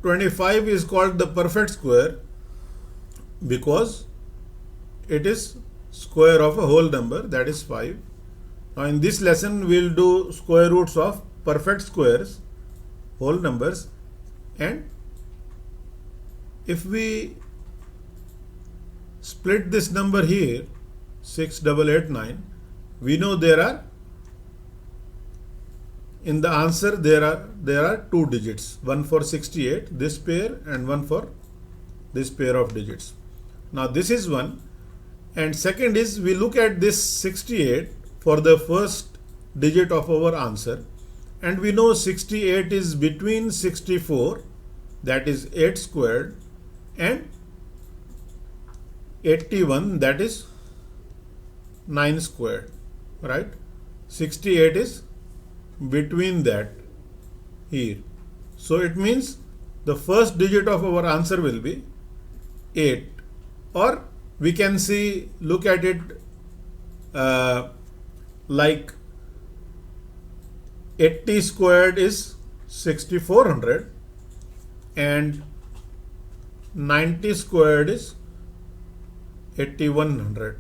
25 is called the perfect square because it is square of a whole number, that is 5. Now in this lesson we'll do square roots of perfect squares, whole numbers, and if we split this number here 6889, we know there are in the answer there are two digits, one for 68, this pair, and one for this pair of digits. Now this is one, and second is we look at this 68 for the first digit of our answer, and we know 68 is between 64, that is 8 squared, and 81, that is 9 squared, right? 68 is between that here. So it means the first digit of our answer will be 8, or we can see, look at it like 80 squared is 6400 and 90 squared is 8100.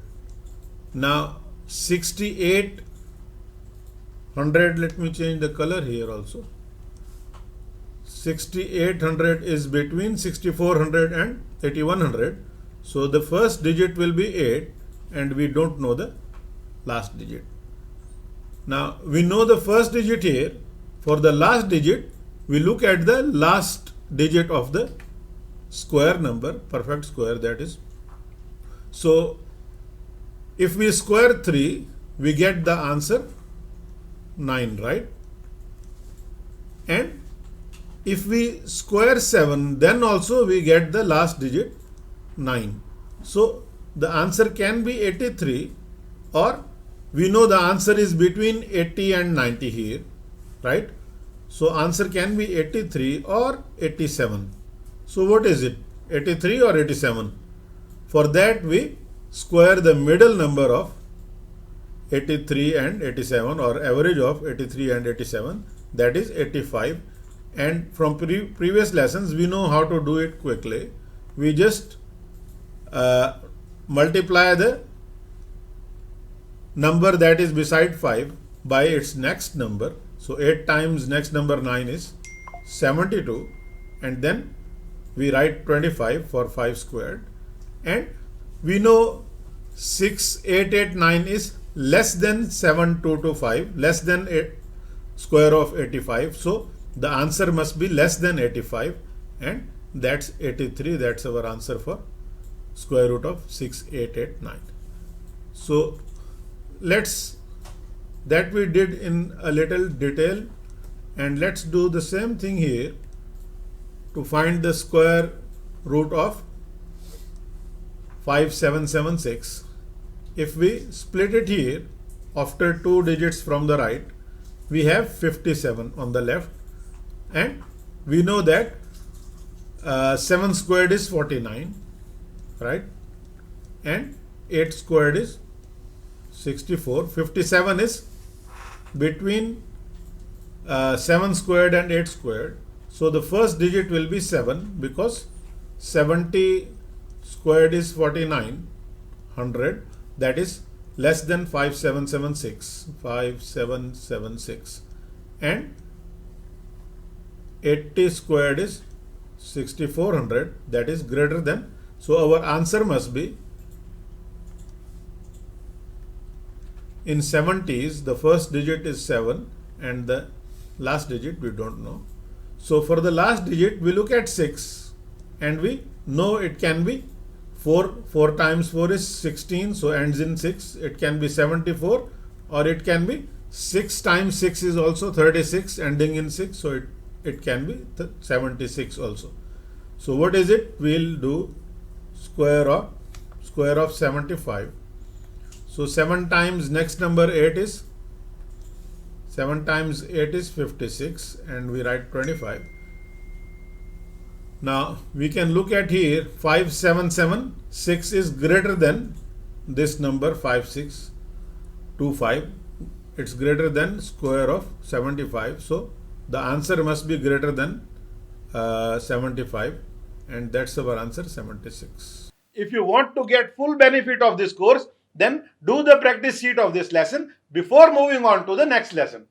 Now 6800, let me change the color here also. 6800 is between 6400 and 8100. So the first digit will be 8 and we don't know the last digit. Now we know the first digit here. For the last digit, we look at the last digit of the square number, perfect square, that is. So if we square 3, we get the answer 9, right? And if we square 7, then also we get the last digit 9. So the answer can be 83, or we know the answer is between 80 and 90 here, right? So answer can be 83 or 87. So what is it? 83 or 87? For that we square the middle number of 83 and 87, or average of 83 and 87, that is 85. And from previous lessons we know how to do it quickly. We just multiply the number that is beside 5 by its next number. So 8 times next number 9 is 72, and then we write 25 for 5 squared, and we know 6889 is less than 7225, less than square of 85. So the answer must be less than 85, and that's 83. That's our answer for square root of 6889. So that we did in a little detail, and let's do the same thing here to find the square root of 5776. If we split it here after 2 digits from the right, we have 57 on the left, and we know that 7 squared is 49, right? And 8 squared is 64. 57 is between 7 squared and 8 squared. So the first digit will be 7, because 70 squared is 4900, that is less than 5776, and 80 squared is 6400, that is greater than. So our answer must be in 70s, the first digit is 7 and the last digit we don't know. So for the last digit we look at 6, and we know it can be 4. 4 times 4 is 16, so ends in 6. It can be 74, or it can be 6 times 6 is also 36, ending in 6, so it can be 76 also. So what is it? We'll do square of 75. So 7 times next number 8 is 7 times 8 is 56, and we write 25. Now we can look at here 5776 is greater than this number 5625. It's greater than square of 75. So the answer must be greater than 75, and that's our answer, 76. If you want to get full benefit of this course, then do the practice sheet of this lesson before moving on to the next lesson.